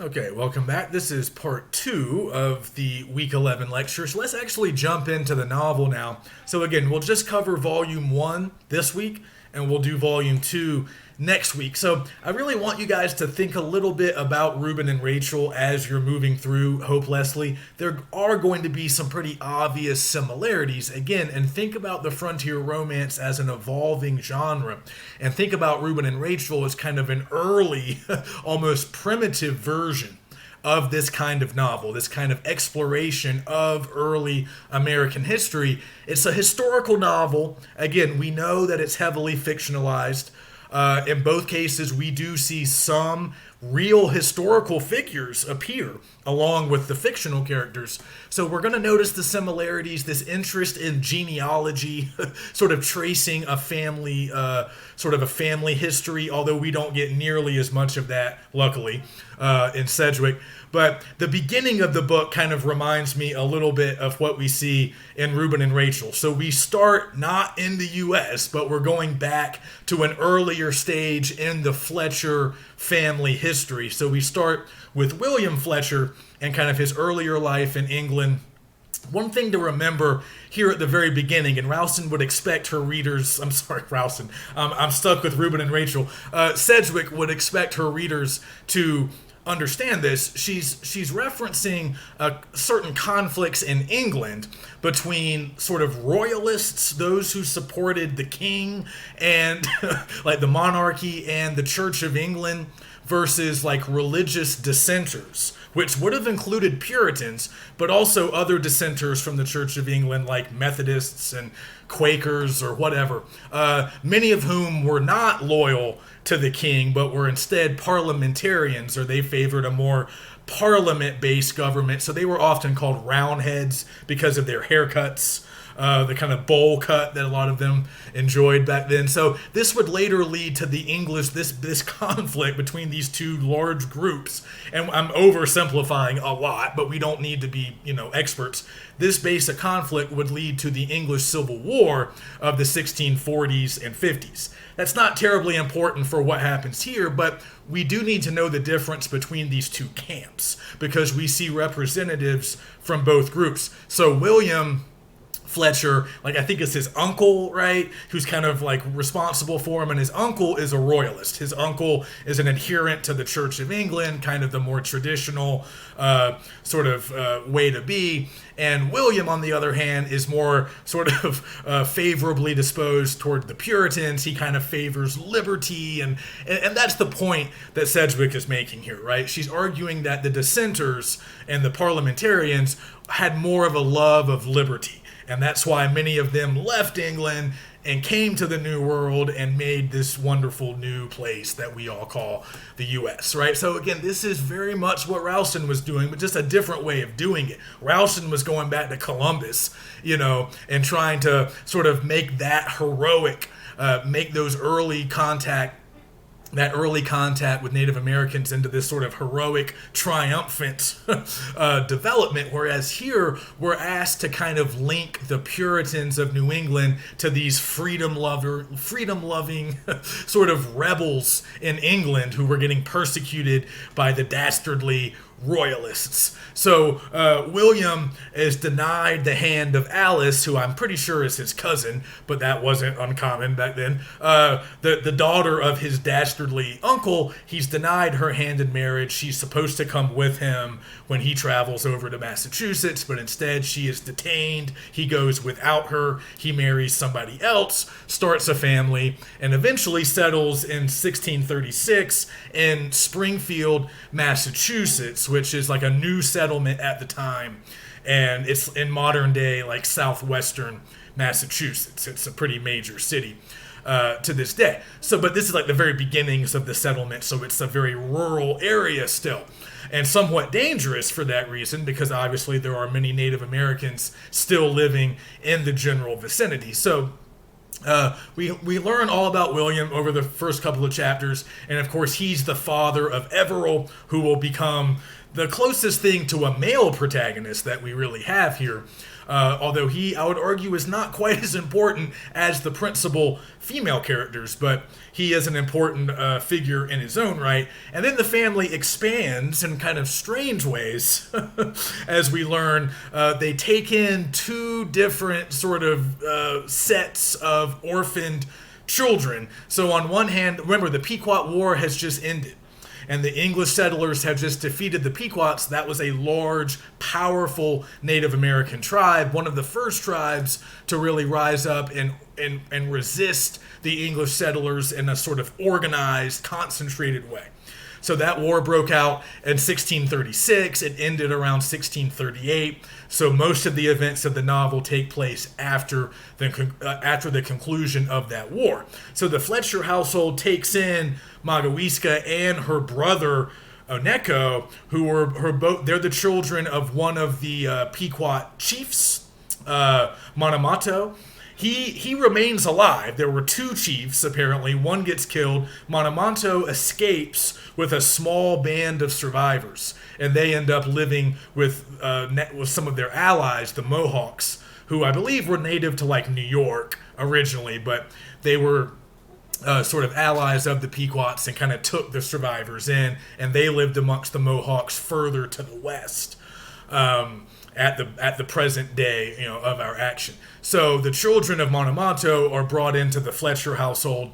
Okay, welcome back. This is part two of the week 11 lectures. Let's actually jump into the novel now. So, again, we'll just cover volume one this week, and we'll do volume two next week. So, I really want you guys to think a little bit about Reuben and Rachel as you're moving through Hope Leslie. There are going to be some pretty obvious similarities, again, and think about the frontier romance as an evolving genre. And think about Reuben and Rachel as kind of an early, almost primitive version of this kind of novel, this kind of exploration of early American history. It's a historical novel. Again, we know that it's heavily fictionalized. In both cases, we do see some real historical figures appear along with the fictional characters. So we're going to notice the similarities, this interest in genealogy, sort of tracing a family, sort of a family history, although we don't get nearly as much of that, luckily, in Sedgwick. But the beginning of the book kind of reminds me a little bit of what we see in Reuben and Rachel. So we start not in the U.S., but we're going back to an earlier stage in the Fletcher family history. So we start with William Fletcher and kind of his earlier life in England. One thing to remember here at the very beginning, and Rowson would expect her readers, I'm sorry, Rowson, I'm stuck with Reuben and Rachel. Sedgwick would expect her readers to understand this. She's referencing certain conflicts in England between sort of royalists, those who supported the king and like the monarchy and the Church of England, versus like religious dissenters, which would have included Puritans, but also other dissenters from the Church of England, like Methodists and Quakers or whatever, many of whom were not loyal to the king, but were instead parliamentarians, or they favored a more parliament-based government. So they were often called Roundheads because of their haircuts, the kind of bowl cut that a lot of them enjoyed back then. So this would later lead to the English, this conflict between these two large groups. And I'm oversimplifying a lot, but we don't need to be, experts. This basic conflict would lead to the English Civil War of the 1640s and 50s. That's not terribly important for what happens here, but we do need to know the difference between these two camps because we see representatives from both groups. So William Fletcher, like I think it's his uncle, right, who's kind of like responsible for him, and his uncle is a royalist. His uncle is an adherent to the Church of England, kind of the more traditional sort of way to be. And William, on the other hand, is more sort of favorably disposed toward the Puritans. He kind of favors liberty, and that's the point that Sedgwick is making here, right? She's arguing that the dissenters and the parliamentarians had more of a love of liberty. And that's why many of them left England and came to the New World and made this wonderful new place that we all call the U.S., right? So again, this is very much what Rowson was doing, but just a different way of doing it. Rowson was going back to Columbus, and trying to sort of make that heroic, make those early contact with Native Americans into this sort of heroic, triumphant development, whereas here we're asked to kind of link the Puritans of New England to these freedom-loving sort of rebels in England who were getting persecuted by the dastardly royalists. So William is denied the hand of Alice, who I'm pretty sure is his cousin, but that wasn't uncommon back then. The daughter of his dastardly uncle, he's denied her hand in marriage. She's supposed to come with him when he travels over to Massachusetts, but instead she is detained. He goes without her. He marries somebody else, starts a family, and eventually settles in 1636 in Springfield, Massachusetts, which is like a new settlement at the time, and it's in modern day like southwestern Massachusetts. It's a pretty major city to this day. So, but this is like the very beginnings of the settlement, so it's a very rural area still, and somewhat dangerous for that reason, because obviously there are many Native Americans still living in the general vicinity. So we learn all about William over the first couple of chapters, and of course he's the father of Everil, who will become the closest thing to a male protagonist that we really have here. although I would argue, is not quite as important as the principal female characters, but he is an important figure in his own right. And then the family expands in kind of strange ways. As we learn, they take in two different sort of sets of orphaned children. So on one hand, remember, the Pequot War has just ended, and the English settlers have just defeated the Pequots. That was a large, powerful Native American tribe, one of the first tribes to really rise up and resist the English settlers in a sort of organized, concentrated way. So that war broke out in 1636. It ended around 1638. So most of the events of the novel take place after the conclusion of that war. So the Fletcher household takes in Magawiska and her brother Oneko, who are both. They're the children of one of the Pequot chiefs, Manamato. He remains alive. There were two chiefs, apparently. One gets killed. Manamato escapes with a small band of survivors, and they end up living with some of their allies, the Mohawks, who I believe were native to like New York originally, but they were sort of allies of the Pequots and kind of took the survivors in, and they lived amongst the Mohawks further to the west. At the present day, of our action. So the children of Manamato are brought into the Fletcher household,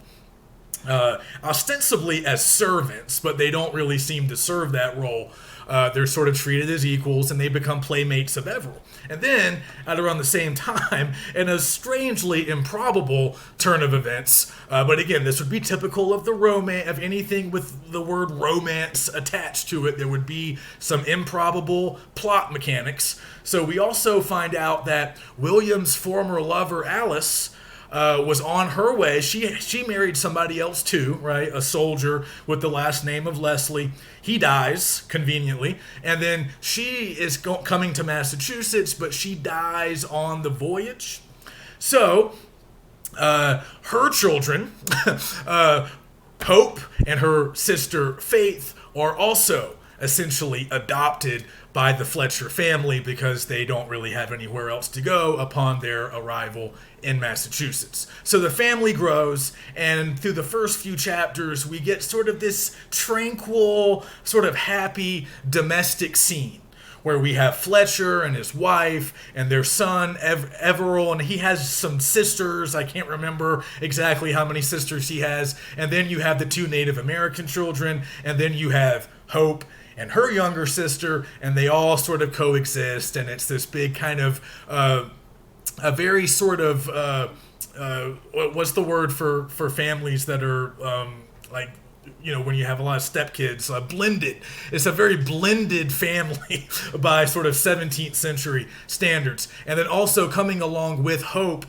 ostensibly as servants, but they don't really seem to serve that role. They're sort of treated as equals, and they become playmates of Everil. And then, at around the same time, in a strangely improbable turn of events, but again, this would be typical of the romance, of anything with the word romance attached to it. There would be some improbable plot mechanics. So we also find out that William's former lover, Alice, was on her way. She married somebody else too, right? A soldier with the last name of Leslie. He dies, conveniently. And then she is coming to Massachusetts, but she dies on the voyage. So, her children, Hope and her sister Faith, are also essentially adopted by the Fletcher family because they don't really have anywhere else to go upon their arrival in Massachusetts. So the family grows, and through the first few chapters, we get sort of this tranquil, sort of happy domestic scene where we have Fletcher and his wife and their son, Everil, and he has some sisters. I can't remember exactly how many sisters he has. And then you have the two Native American children, and then you have Hope and her younger sister, and they all sort of coexist, and it's this big kind of a very sort of what's the word for families that are like, when you have a lot of stepkids, blended. It's a very blended family by sort of 17th century standards. And then also coming along with Hope,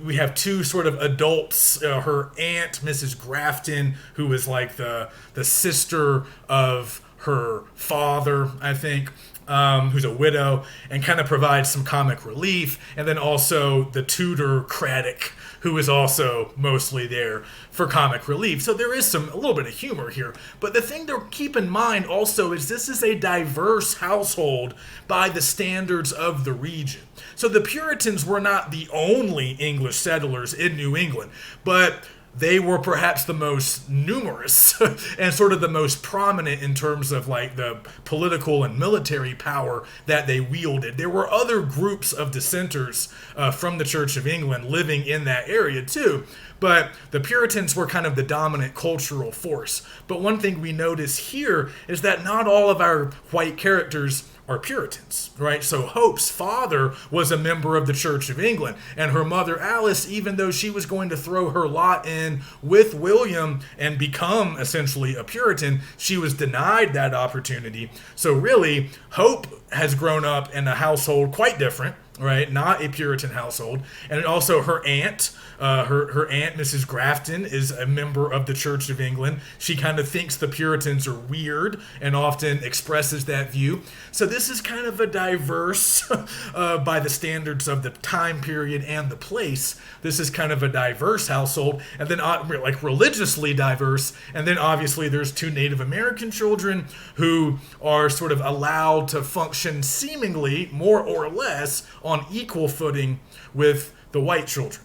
we have two sort of adults, her aunt, Mrs. Grafton, who is like the sister of her father, I think, who's a widow, and kind of provides some comic relief. And then also the tutor, Craddock, who is also mostly there for comic relief. So there is a little bit of humor here. But the thing to keep in mind also is this is a diverse household by the standards of the region. So the Puritans were not the only English settlers in New England, but they were perhaps the most numerous and sort of the most prominent in terms of like the political and military power that they wielded. There were other groups of dissenters from the Church of England living in that area too, but the Puritans were kind of the dominant cultural force. But one thing we notice here is that not all of our white characters are Puritans, right? So Hope's father was a member of the Church of England, and her mother Alice, even though she was going to throw her lot in with William and become essentially a Puritan, she was denied that opportunity. So really, Hope has grown up in a household quite different, right? Not a Puritan household. And also her aunt, her aunt, Mrs. Grafton, is a member of the Church of England. She kind of thinks the Puritans are weird and often expresses that view. So this is kind of a diverse, by the standards of the time period and the place, this is kind of a diverse household. And then like religiously diverse. And then obviously there's two Native American children who are sort of allowed to function seemingly more or less on equal footing with the white children.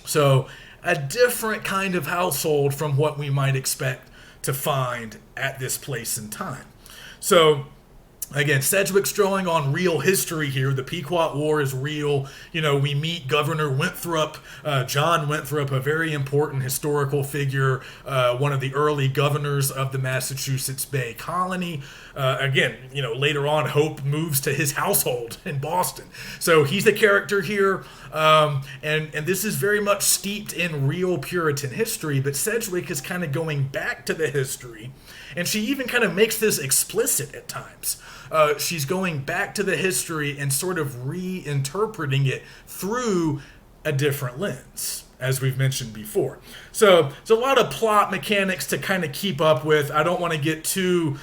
So a different kind of household from what we might expect to find at this place and time. So again, Sedgwick's drawing on real history here. The Pequot War is real. We meet Governor Winthrop, John Winthrop, a very important historical figure, one of the early governors of the Massachusetts Bay Colony. Later on, Hope moves to his household in Boston. So he's the character here, and this is very much steeped in real Puritan history, but Sedgwick is kind of going back to the history, and she even kind of makes this explicit at times. She's going back to the history and sort of reinterpreting it through a different lens, as we've mentioned before. So there's a lot of plot mechanics to kind of keep up with. I don't want to get too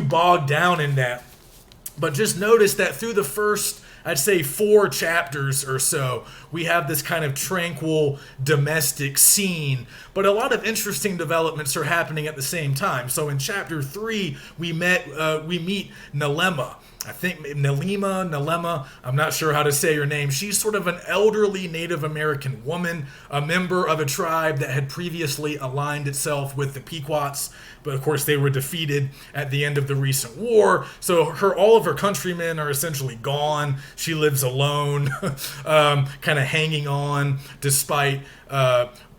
bogged down in that. But just notice that through the first, I'd say 4 chapters or so, we have this kind of tranquil domestic scene, but a lot of interesting developments are happening at the same time. So in chapter 3, we meet Nalema. I think Nalema, I'm not sure how to say her name. She's sort of an elderly Native American woman, a member of a tribe that had previously aligned itself with the Pequots, but of course they were defeated at the end of the recent war. So all of her countrymen are essentially gone. She lives alone, kind of hanging on despite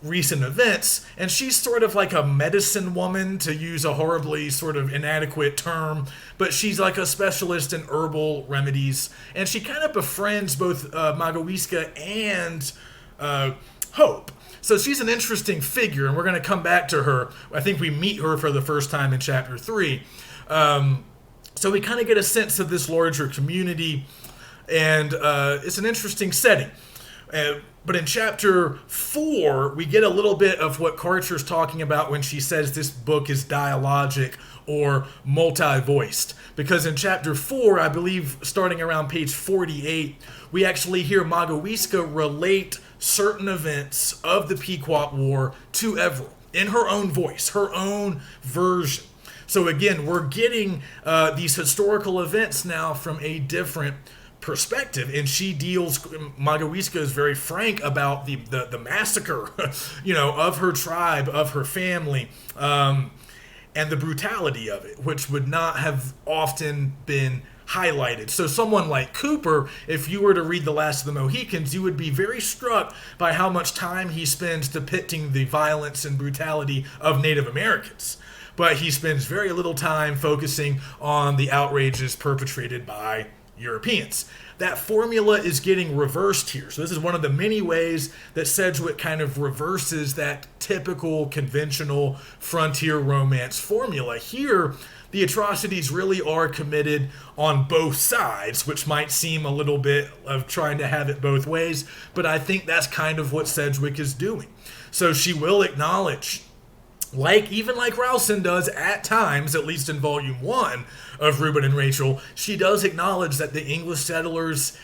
recent events, and she's sort of like a medicine woman, to use a horribly sort of inadequate term, but she's like a specialist in herbal remedies, and she kind of befriends both Magawiska and Hope. So she's an interesting figure, and we're going to come back to her. I think we meet her for the first time in chapter 3. So we kind of get a sense of this larger community, and it's an interesting setting. But in chapter 4, we get a little bit of what Karcher's talking about when she says this book is dialogic or multi-voiced. Because in chapter 4, I believe starting around page 48, we actually hear Magawiska relate certain events of the Pequot War to Everil in her own voice, her own version. So again, we're getting these historical events now from a different perspective, and Magawiska is very frank about the massacre, of her tribe, of her family, and the brutality of it, which would not have often been highlighted. So someone like Cooper, if you were to read The Last of the Mohicans, you would be very struck by how much time he spends depicting the violence and brutality of Native Americans. But he spends very little time focusing on the outrages perpetrated by Europeans. That formula is getting reversed here. So this is one of the many ways that Sedgwick kind of reverses that typical conventional frontier romance formula. Here, the atrocities really are committed on both sides, which might seem a little bit of trying to have it both ways, but I think that's kind of what Sedgwick is doing. So she will acknowledge, even like Rowson does at times, at least in volume 1 of Reuben and Rachel, she does acknowledge that the English settlers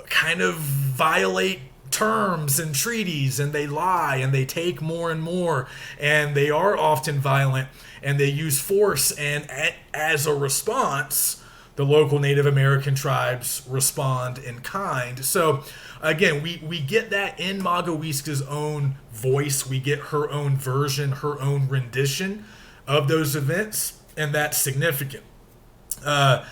kind of violate terms and treaties, and they lie, and they take more and more, and they are often violent, and they use force, and as a response, the local Native American tribes respond in kind. So again, we get that in Magawiska's own voice. We get her own version, her own rendition of those events, and that's significant. But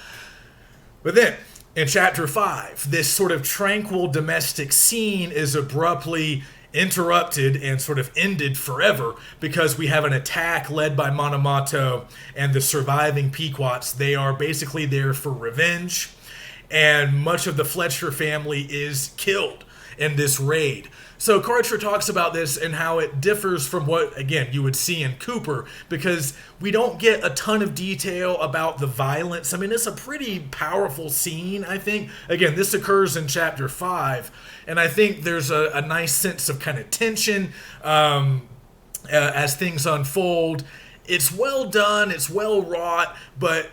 then, in chapter 5, this sort of tranquil domestic scene is abruptly interrupted and sort of ended forever because we have an attack led by Monomoto and the surviving Pequots. They are basically there for revenge, and much of the Fletcher family is killed in this raid. So Karcher talks about this and how it differs from what, again, you would see in Cooper, because we don't get a ton of detail about the violence. I mean, it's a pretty powerful scene, I think. Again, this occurs in chapter 5, and I think there's a nice sense of kind of tension as things unfold. It's well done, it's well wrought, but,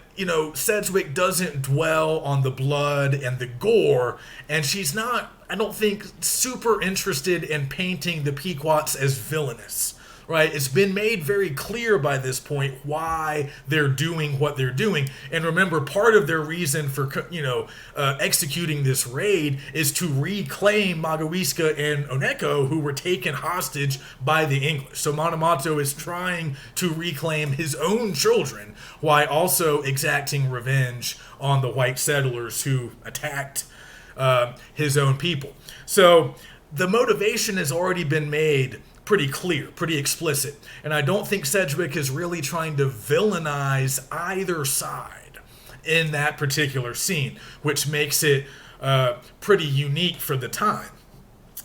Sedgwick doesn't dwell on the blood and the gore, and she's not, I don't think, super interested in painting the Pequots as villainous right? It's been made very clear by this point why they're doing what they're doing. And remember, part of their reason for, executing this raid is to reclaim Magawiska and Oneko, who were taken hostage by the English. So Monomoto is trying to reclaim his own children while also exacting revenge on the white settlers who attacked his own people. So the motivation has already been made pretty clear, pretty explicit. And I don't think Sedgwick is really trying to villainize either side in that particular scene, which makes it pretty unique for the time.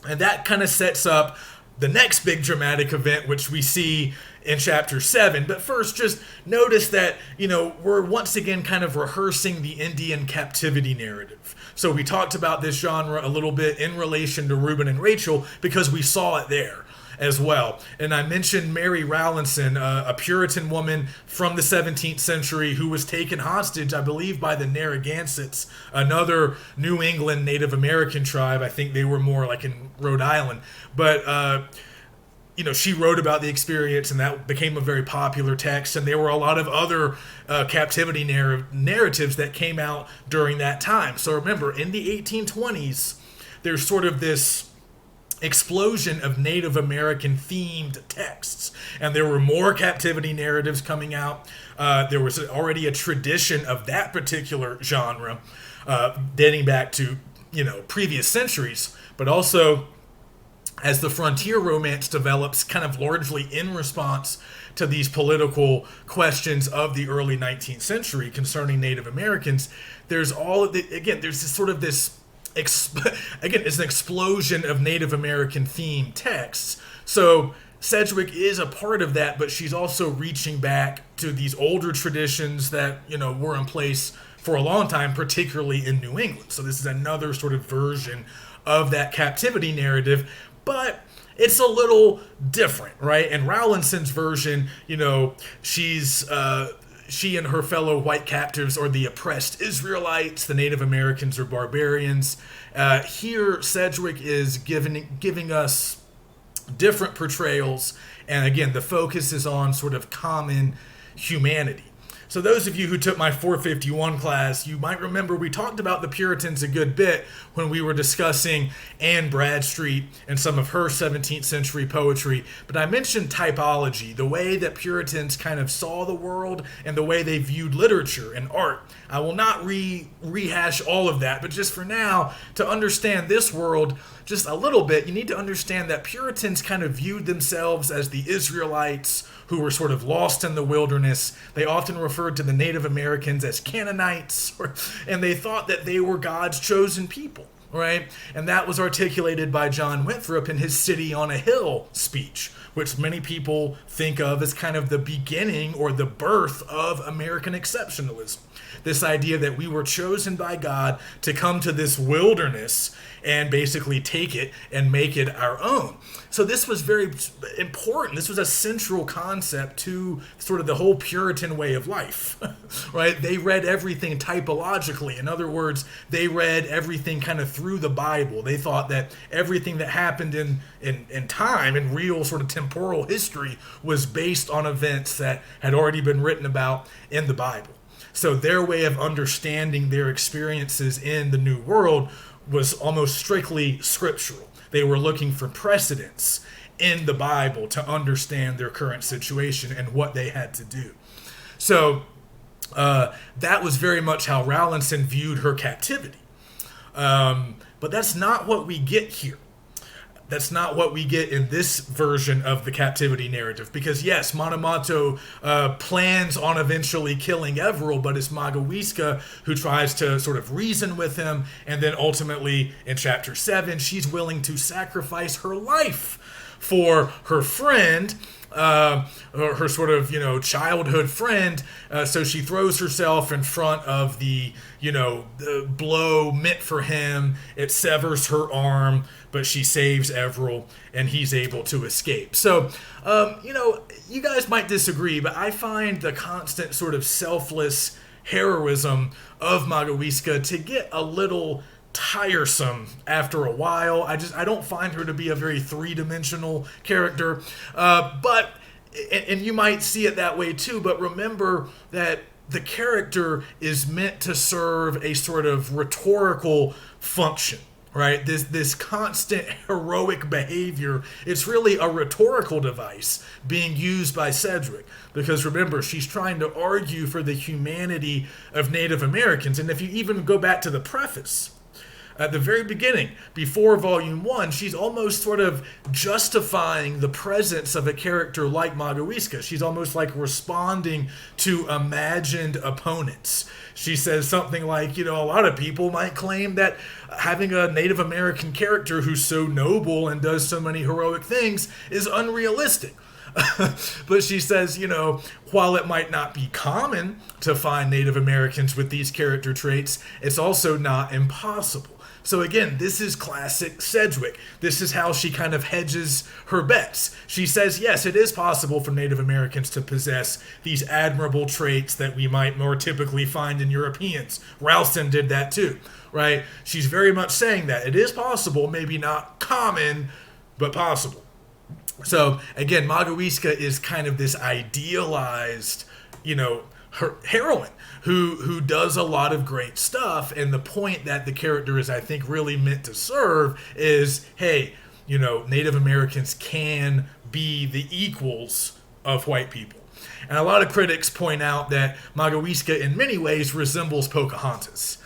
And that kind of sets up the next big dramatic event, which we see in chapter 7. But first, just notice that, we're once again kind of rehearsing the Indian captivity narrative. So we talked about this genre a little bit in relation to Reuben and Rachel because we saw it there as well. And I mentioned Mary Rowlandson, a Puritan woman from the 17th century who was taken hostage, I believe, by the Narragansetts, another New England Native American tribe. I think they were more like in Rhode Island. But, she wrote about the experience, and that became a very popular text. And there were a lot of other captivity narratives that came out during that time. So remember, in the 1820s, there's sort of this explosion of Native American themed texts, and there were more captivity narratives coming out. There was already a tradition of that particular genre dating back to previous centuries, but also as the frontier romance develops, kind of largely in response to these political questions of the early 19th century concerning Native Americans, there's it's an explosion of Native American themed texts. So Sedgwick is a part of that, but she's also reaching back to these older traditions that, were in place for a long time, particularly in New England. So this is another sort of version of that captivity narrative, but it's a little different, right? And Rowlandson's version, she and her fellow white captives are the oppressed Israelites. The Native Americans are barbarians. Here, Sedgwick is giving us different portrayals. And again, the focus is on sort of common humanity. So those of you who took my 451 class, you might remember we talked about the Puritans a good bit when we were discussing Anne Bradstreet and some of her 17th century poetry. But I mentioned typology, the way that Puritans kind of saw the world and the way they viewed literature and art. I will not rehash all of that, but just for now, to understand this world just a little bit, you need to understand that Puritans kind of viewed themselves as the Israelites who were sort of lost in the wilderness. They often referred to the Native Americans as Canaanites, and they thought that they were God's chosen people, right? And that was articulated by John Winthrop in his City on a Hill speech, which many people think of as kind of the beginning or the birth of American exceptionalism. This idea that we were chosen by God to come to this wilderness and basically take it and make it our own. So this was very important. This was a central concept to sort of the whole Puritan way of life, right? They read everything typologically. In other words, they read everything kind of through the Bible. They thought that everything that happened in time, in real sort of temporal history, was based on events that had already been written about in the Bible. So their way of understanding their experiences in the New World was almost strictly scriptural. They were looking for precedents in the Bible to understand their current situation and what they had to do. So that was very much how Rowlandson viewed her captivity. But that's not what we get here. That's not what we get in this version of the captivity narrative. Because yes, Monomoto plans on eventually killing Everill, but it's Magawiska who tries to sort of reason with him. And then ultimately in chapter 7, she's willing to sacrifice her life for her friend, her sort of, childhood friend. So she throws herself in front of the blow meant for him. It severs her arm, but she saves Everill and he's able to escape. So, you guys might disagree, but I find the constant sort of selfless heroism of Magawiska to get a little tiresome after a while. I don't find her to be a very three-dimensional character, but and you might see it that way too, but remember that the character is meant to serve a sort of rhetorical function, right? This constant heroic behavior, it's really a rhetorical device being used by Cedric, because remember, she's trying to argue for the humanity of Native Americans. And if you even go back to the preface, at the very beginning, before Volume 1, she's almost sort of justifying the presence of a character like Magawiska. She's almost like responding to imagined opponents. She says something like, a lot of people might claim that having a Native American character who's so noble and does so many heroic things is unrealistic. But she says, while it might not be common to find Native Americans with these character traits, it's also not impossible. So again, this is classic Sedgwick. This is how she kind of hedges her bets. She says, yes, it is possible for Native Americans to possess these admirable traits that we might more typically find in Europeans. Ralston did that too, right? She's very much saying that. It is possible, maybe not common, but possible. So again, Magawiska is kind of this idealized, her heroine who does a lot of great stuff. And the point that the character is, I think, really meant to serve is, hey, Native Americans can be the equals of white people. And a lot of critics point out that Magawiska in many ways resembles Pocahontas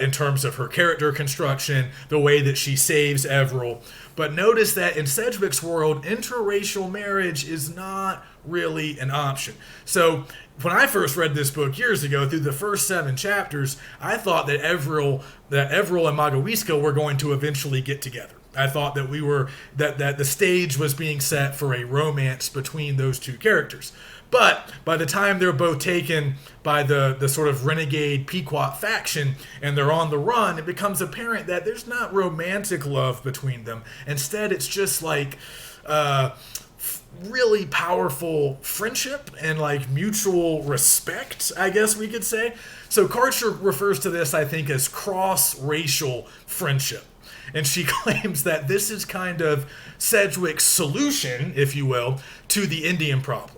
in terms of her character construction, the way that she saves Everil. But notice that in Sedgwick's world, interracial marriage is not really an option. So when I first read this book years ago, through the first 7 chapters, I thought that Everil and Magawiska were going to eventually get together. I thought that that the stage was being set for a romance between those two characters. But by the time they're both taken by the sort of renegade Pequot faction and they're on the run, it becomes apparent that there's not romantic love between them. Instead, it's just like really powerful friendship and like mutual respect, I guess we could say. So Karcher refers to this, I think, as cross-racial friendship. And she claims that this is kind of Sedgwick's solution, if you will, to the Indian problem.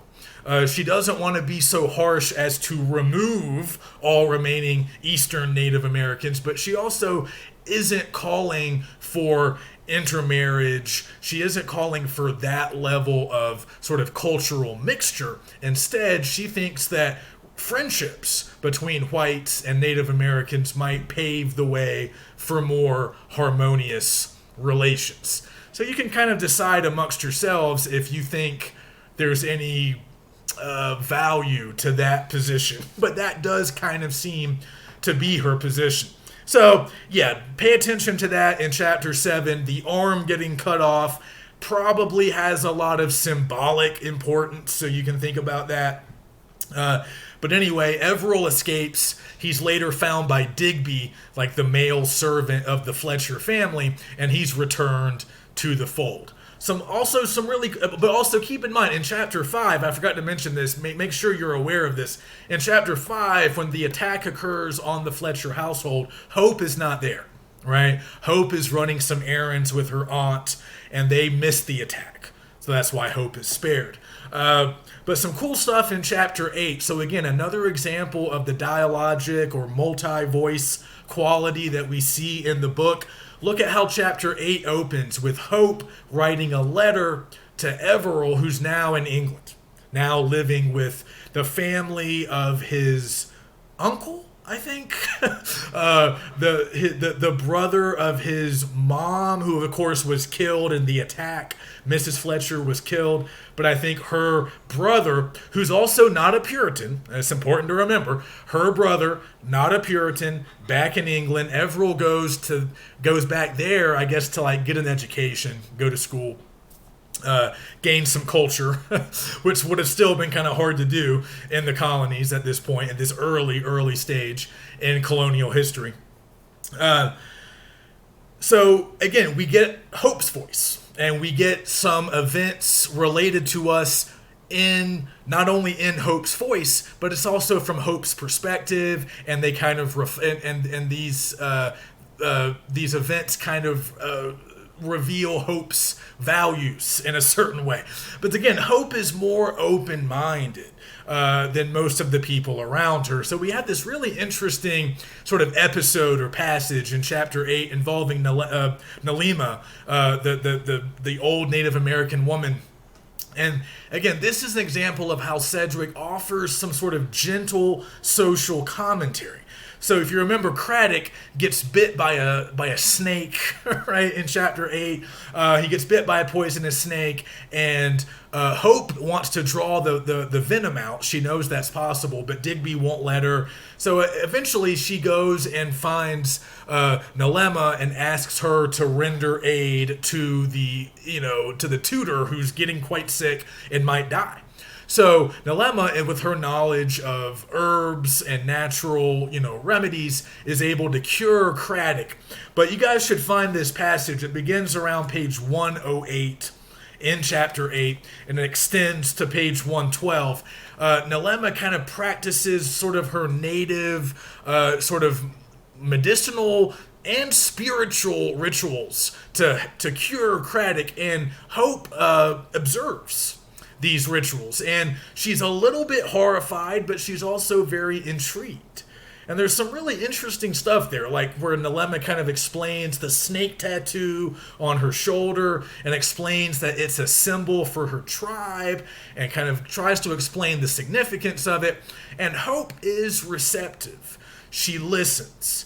She doesn't want to be so harsh as to remove all remaining Eastern Native Americans, but she also isn't calling for intermarriage. She isn't calling for that level of sort of cultural mixture. Instead, she thinks that friendships between whites and Native Americans might pave the way for more harmonious relations. So you can kind of decide amongst yourselves if you think there's any value to that position. But that does kind of seem to be her position. So, yeah, pay attention to that in Chapter 7. The arm getting cut off probably has a lot of symbolic importance, so you can think about that. But anyway, Everil escapes. He's later found by Digby, like the male servant of the Fletcher family, and he's returned to the fold. But also keep in mind, in Chapter 5, I forgot to mention this, make sure you're aware of this. In Chapter 5, when the attack occurs on the Fletcher household, Hope is not there, right? Hope is running some errands with her aunt, and they miss the attack. So that's why Hope is spared. But some cool stuff in Chapter 8. So again, another example of the dialogic or multi-voice quality that we see in the book. Look at how Chapter 8 opens with Hope writing a letter to Everil, who's now in England, now living with the family of his uncle, I think, the brother of his mom, who of course was killed in the attack. Mrs. Fletcher was killed, but I think her brother, who's also not a Puritan, and it's important to remember, her brother, not a Puritan, back in England. Everil goes back there, I guess, to like get an education, go to school, gain some culture, which would have still been kind of hard to do in the colonies at this point, at this early stage in colonial history. So again, we get Hope's voice, and we get some events related to us in not only in Hope's voice, but it's also from Hope's perspective, and they kind of these events kind of reveal Hope's values in a certain way. But again, Hope is more open-minded than most of the people around her. So we have this really interesting sort of episode or passage in chapter 8 involving Nalima, the old Native American woman. And again, this is an example of how Sedgwick offers some sort of gentle social commentary. So if you remember, Craddock gets bit by a snake, right, in chapter 8. He gets bit by a poisonous snake, and Hope wants to draw the venom out. She knows that's possible, but Digby won't let her. So eventually she goes and finds Nalema and asks her to render aid to the tutor who's getting quite sick and might die. So Nalema, with her knowledge of herbs and natural, remedies, is able to cure Craddock. But you guys should find this passage. It begins around page 108 in chapter 8, and it extends to page 112. Nalema kind of practices sort of her native, sort of medicinal and spiritual rituals to cure Craddock, and Hope observes these rituals, and she's a little bit horrified, but she's also very intrigued. And there's some really interesting stuff there, like where Nalema kind of explains the snake tattoo on her shoulder and explains that it's a symbol for her tribe and kind of tries to explain the significance of it. And Hope is receptive. She listens.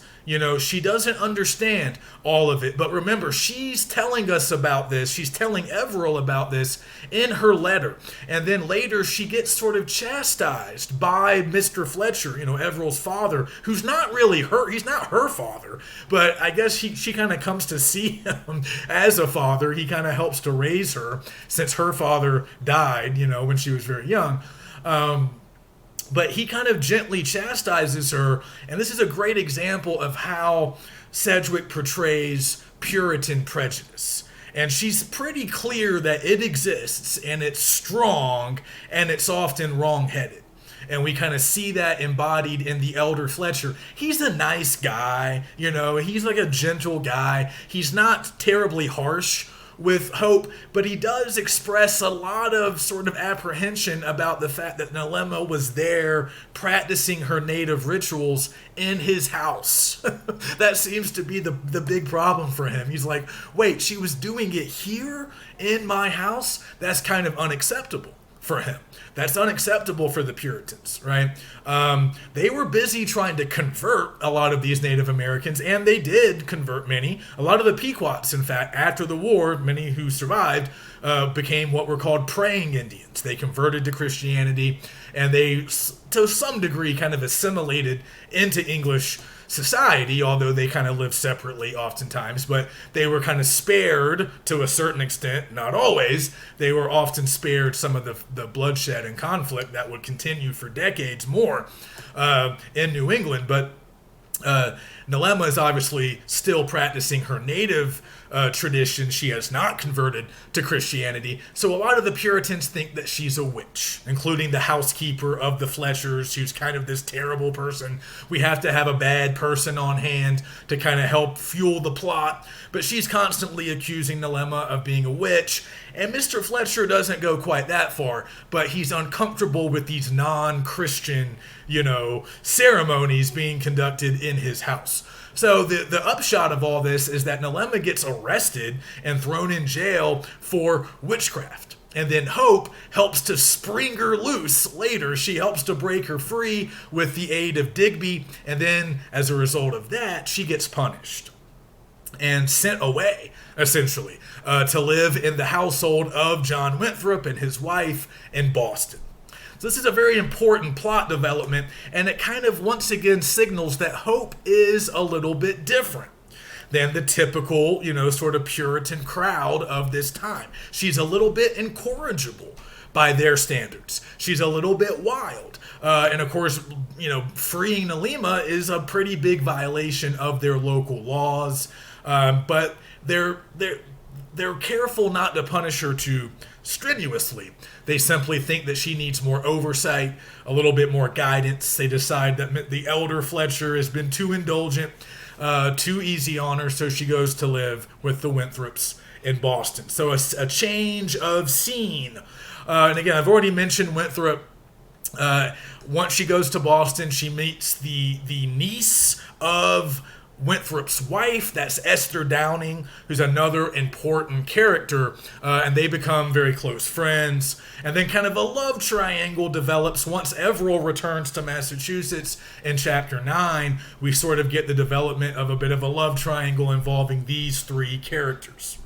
She doesn't understand all of it. But remember, she's telling us about this. She's telling Everill about this in her letter. And then later she gets sort of chastised by Mr. Fletcher, Everill's father, who's not really he's not her father. But I guess she kind of comes to see him as a father. He kind of helps to raise her since her father died, when she was very young. But he kind of gently chastises her, and this is a great example of how Sedgwick portrays Puritan prejudice. And she's pretty clear that it exists, and it's strong, and it's often wrong-headed. And we kind of see that embodied in the elder Fletcher. He's a nice guy, he's like a gentle guy. He's not terribly harsh with Hope, but he does express a lot of sort of apprehension about the fact that Nalema was there practicing her native rituals in his house. That seems to be the big problem for him. He's like, wait, she was doing it here in my house? That's kind of unacceptable for him. That's unacceptable for the Puritans, right? They were busy trying to convert a lot of these Native Americans, and they did convert many. A lot of the Pequots, in fact, after the war, many who survived, became what were called praying Indians. They converted to Christianity, and they, to some degree, kind of assimilated into English society, although they kind of lived separately oftentimes, but they were kind of spared to a certain extent, not always. They were often spared some of the bloodshed and conflict that would continue for decades more in New England. But Nalema is obviously still practicing her native tradition. She has not converted to Christianity. So a lot of the Puritans think that she's a witch, including the housekeeper of the Fletchers, who's kind of this terrible person. We have to have a bad person on hand to kind of help fuel the plot. But she's constantly accusing Nalema of being a witch. And Mr. Fletcher doesn't go quite that far, but he's uncomfortable with these non-Christian, ceremonies being conducted in his house. So the upshot of all this is that Nalema gets arrested and thrown in jail for witchcraft. And then Hope helps to spring her loose later. She helps to break her free with the aid of Digby. And then, as a result of that, she gets punished and sent away, essentially, to live in the household of John Winthrop and his wife in Boston. So this is a very important plot development, and it kind of once again signals that Hope is a little bit different than the typical, sort of Puritan crowd of this time. She's a little bit incorrigible by their standards. She's a little bit wild. And of course, freeing Nalema is a pretty big violation of their local laws. But they're careful not to punish her too strenuously. They simply think that she needs more oversight, a little bit more guidance. They decide that the elder Fletcher has been too indulgent, too easy on her, so she goes to live with the Winthrops in Boston. So a change of scene. And again, I've already mentioned Winthrop. Once she goes to Boston, she meets the niece of Winthrop's wife. That's Esther Downing, who's another important character, and they become very close friends. And then kind of a love triangle develops once Everell returns to Massachusetts in Chapter 9. We sort of get the development of a bit of a love triangle involving these three characters.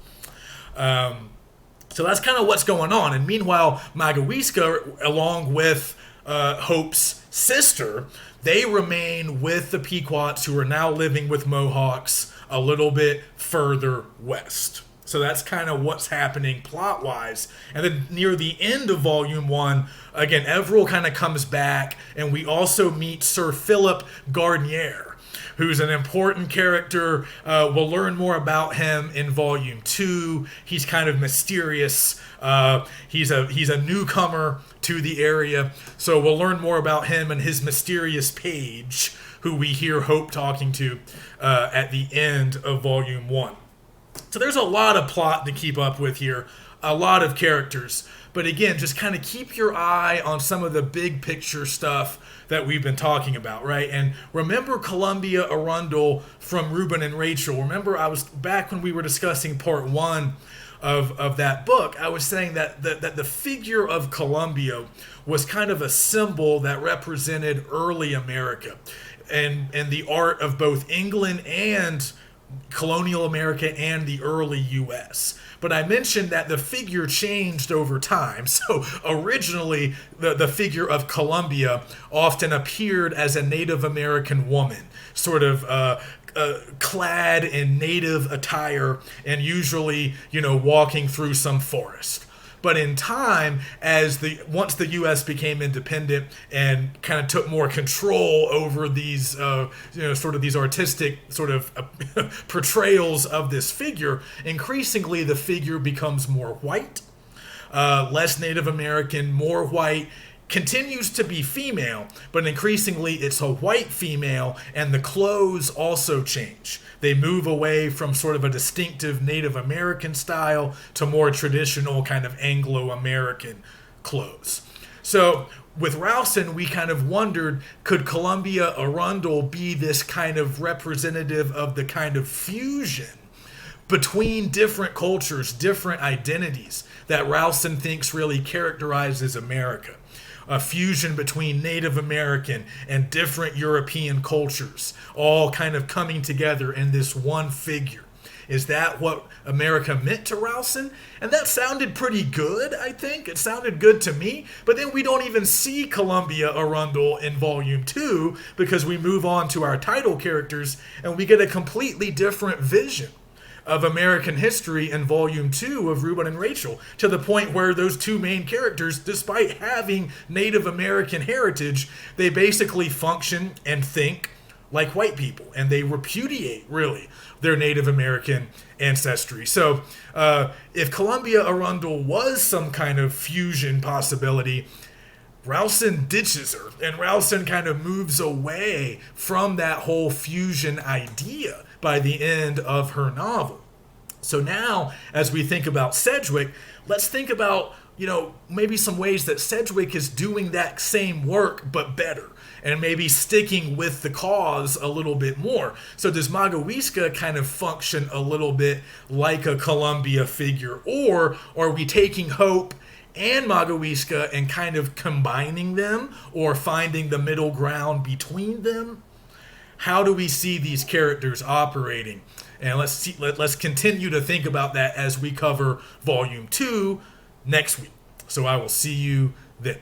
So that's kind of what's going on. And meanwhile, Magawiska, along with Hope's sister, they remain with the Pequots, who are now living with Mohawks a little bit further west. So that's kind of what's happening plot-wise. And then near the end of Volume 1, again, Everell kind of comes back, and we also meet Sir Philip Gardenier, who's an important character. We'll learn more about him in Volume 2. He's kind of mysterious. He's a newcomer to the area, so we'll learn more about him and his mysterious page, who we hear Hope talking to at the end of Volume 1. So there's a lot of plot to keep up with here, a lot of characters. But again, just kind of keep your eye on some of the big picture stuff that we've been talking about, right? And remember Columbia Arundel from Reuben and Rachel. Remember, I was back when we were discussing part 1 of that book, I was saying that the figure of Columbia was kind of a symbol that represented early America and the art of both England and colonial America and the early U.S. But I mentioned that the figure changed over time. So originally, the figure of Columbia often appeared as a Native American woman, sort of clad in native attire and usually, walking through some forest. But in time, once the U.S. became independent and kind of took more control over these, sort of these artistic sort of portrayals of this figure, increasingly the figure becomes more white, less Native American, more white. Continues to be female, but increasingly it's a white female, and the clothes also change. They move away from sort of a distinctive Native American style to more traditional kind of Anglo-American clothes. So with Rowson, we kind of wondered, could Columbia Arundel be this kind of representative of the kind of fusion between different cultures, different identities that Rowson thinks really characterizes America? A fusion between Native American and different European cultures, all kind of coming together in this one figure. Is that what America meant to Rowson? And that sounded pretty good, I think. It sounded good to me. But then we don't even see Columbia Arundel in Volume 2 because we move on to our title characters and we get a completely different vision of American history in Volume 2 of Reuben and Rachel, to the point where those two main characters, despite having Native American heritage, they basically function and think like white people, and they repudiate, really, their Native American ancestry. So if Columbia Arundel was some kind of fusion possibility, Rowson ditches her, and Rowson kind of moves away from that whole fusion idea by the end of her novel. So now, as we think about Sedgwick, let's think about, maybe some ways that Sedgwick is doing that same work, but better, and maybe sticking with the cause a little bit more. So does Magawiska kind of function a little bit like a Columbia figure, or are we taking Hope and Magawiska and kind of combining them, or finding the middle ground between them? How do we see these characters operating? And let's continue to think about that as we cover Volume 2 next week. So I will see you then.